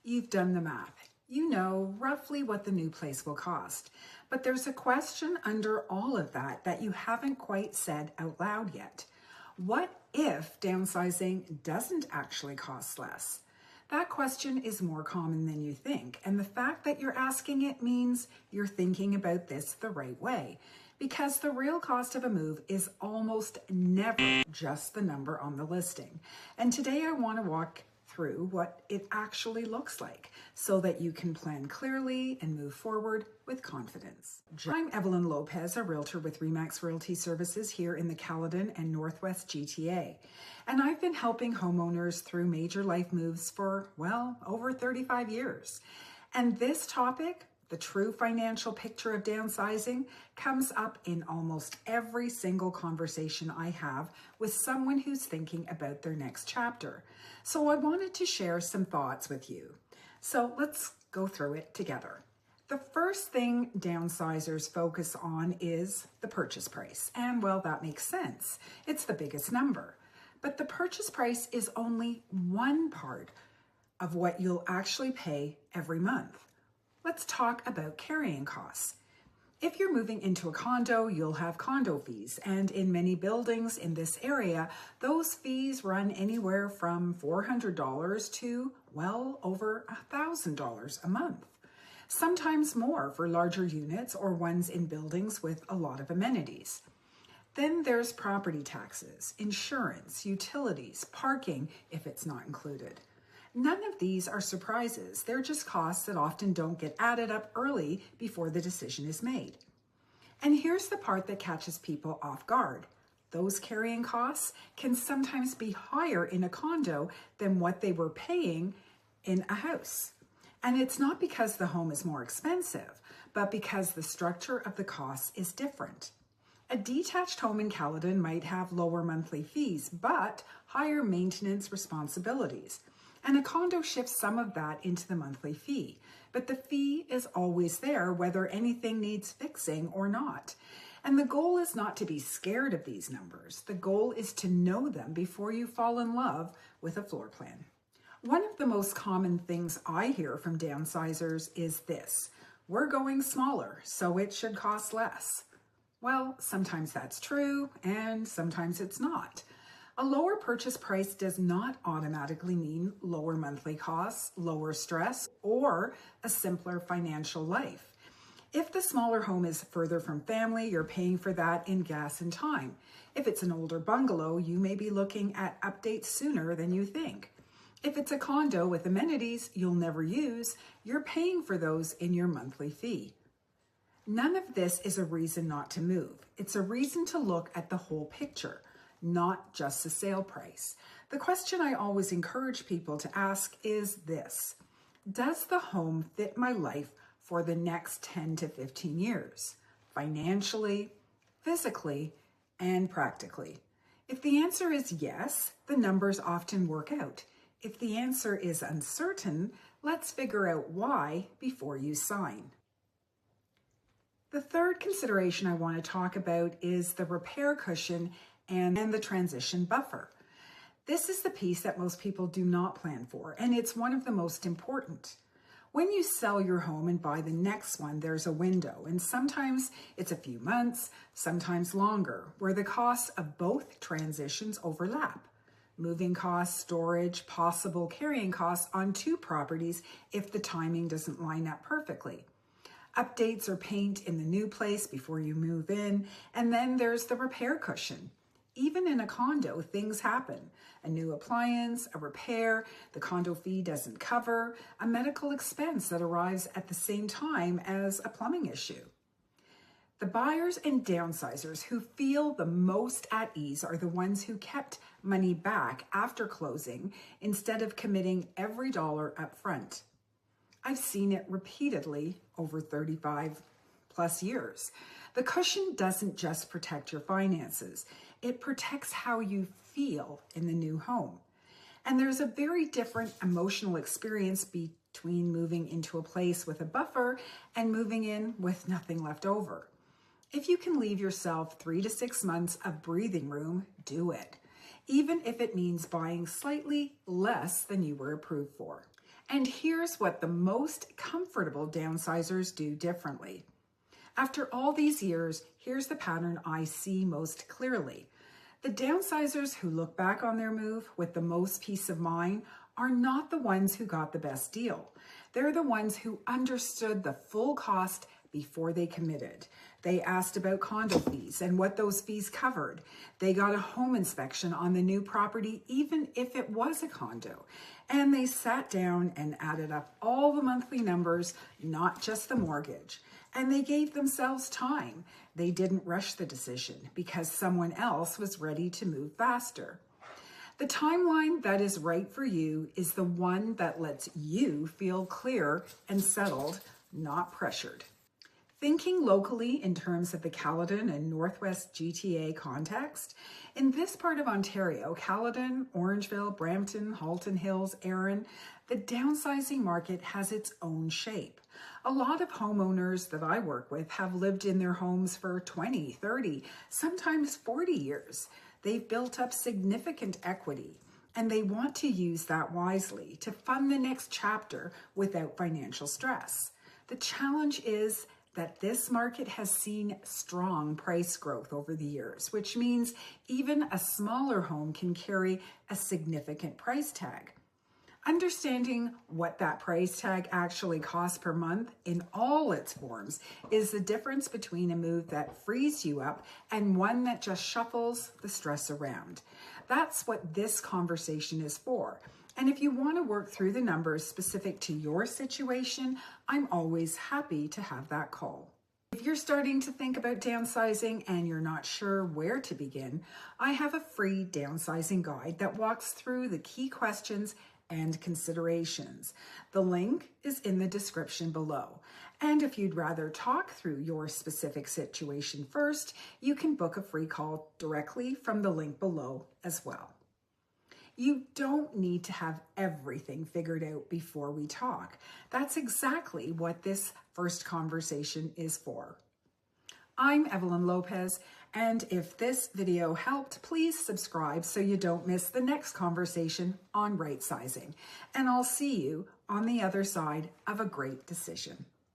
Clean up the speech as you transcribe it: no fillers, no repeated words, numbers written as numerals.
You've done the math. You know roughly what the new place will cost. But there's a question under all of that you haven't quite said out loud yet. What if downsizing doesn't actually cost less? That question is more common than you think, and the fact that you're asking it means you're thinking about this the right way, because the real cost of a move is almost never just the number on the listing. And today I want to walk through what it actually looks like so that you can plan clearly and move forward with confidence. I'm Evelyn Lopes, a realtor with RE/MAX Realty Services here in the Caledon and Northwest GTA. And I've been helping homeowners through major life moves for, well, over 35 years. And this topic, the true financial picture of downsizing, comes up in almost every single conversation I have with someone who's thinking about their next chapter. So I wanted to share some thoughts with you. So let's go through it together. The first thing downsizers focus on is the purchase price. And well, that makes sense. It's the biggest number. But the purchase price is only one part of what you'll actually pay every month. Let's talk about carrying costs. If you're moving into a condo, you'll have condo fees. And in many buildings in this area, those fees run anywhere from $400 to well over $1,000 a month. Sometimes more for larger units or ones in buildings with a lot of amenities. Then there's property taxes, insurance, utilities, parking if it's not included. None of these are surprises. They're just costs that often don't get added up early before the decision is made. And here's the part that catches people off guard. Those carrying costs can sometimes be higher in a condo than what they were paying in a house. And it's not because the home is more expensive, but because the structure of the costs is different. A detached home in Caledon might have lower monthly fees, but higher maintenance responsibilities. And a condo shifts some of that into the monthly fee, but the fee is always there whether anything needs fixing or not. And the goal is not to be scared of these numbers. The goal is to know them before you fall in love with a floor plan. One of the most common things I hear from downsizers is this: we're going smaller, so it should cost less. Well, sometimes that's true, and sometimes it's not. A lower purchase price does not automatically mean lower monthly costs, lower stress, or a simpler financial life. If the smaller home is further from family, you're paying for that in gas and time. If it's an older bungalow, you may be looking at updates sooner than you think. If it's a condo with amenities you'll never use, you're paying for those in your monthly fee. None of this is a reason not to move. It's a reason to look at the whole picture, not just the sale price. The question I always encourage people to ask is this: does the home fit my life for the next 10 to 15 years? Financially, physically, and practically. If the answer is yes, the numbers often work out. If the answer is uncertain, let's figure out why before you sign. The third consideration I want to talk about is the repair cushion and the transition buffer. This is the piece that most people do not plan for, and it's one of the most important. When you sell your home and buy the next one, there's a window, and sometimes it's a few months, sometimes longer, where the costs of both transitions overlap. Moving costs, storage, possible carrying costs on two properties if the timing doesn't line up perfectly. Updates or paint in the new place before you move in, and then there's the repair cushion. Even in a condo, things happen. A new appliance, a repair, the condo fee doesn't cover, a medical expense that arrives at the same time as a plumbing issue. The buyers and downsizers who feel the most at ease are the ones who kept money back after closing instead of committing every dollar up front. I've seen it repeatedly over 35 plus years. The cushion doesn't just protect your finances, it protects how you feel in the new home. And there's a very different emotional experience between moving into a place with a buffer and moving in with nothing left over. If you can leave yourself 3 to 6 months of breathing room, do it, even if it means buying slightly less than you were approved for. And here's what the most comfortable downsizers do differently. After all these years, here's the pattern I see most clearly. The downsizers who look back on their move with the most peace of mind are not the ones who got the best deal. They're the ones who understood the full cost before they committed. They asked about condo fees and what those fees covered. They got a home inspection on the new property, even if it was a condo. And they sat down and added up all the monthly numbers, not just the mortgage. And they gave themselves time. They didn't rush the decision because someone else was ready to move faster. The timeline that is right for you is the one that lets you feel clear and settled, not pressured. Thinking locally in terms of the Caledon and Northwest GTA context, in this part of Ontario, Caledon, Orangeville, Brampton, Halton Hills, Erin, the downsizing market has its own shape. A lot of homeowners that I work with have lived in their homes for 20, 30, sometimes 40 years. They've built up significant equity, and they want to use that wisely to fund the next chapter without financial stress. The challenge is that this market has seen strong price growth over the years, which means even a smaller home can carry a significant price tag. Understanding what that price tag actually costs per month in all its forms is the difference between a move that frees you up and one that just shuffles the stress around. That's what this conversation is for. And if you want to work through the numbers specific to your situation, I'm always happy to have that call. If you're starting to think about downsizing and you're not sure where to begin, I have a free downsizing guide that walks through the key questions and considerations. The link is in the description below. And if you'd rather talk through your specific situation first, you can book a free call directly from the link below as well. You don't need to have everything figured out before we talk. That's exactly what this first conversation is for. I'm Evelyn Lopes, and if this video helped, please subscribe so you don't miss the next conversation on right sizing. And I'll see you on the other side of a great decision.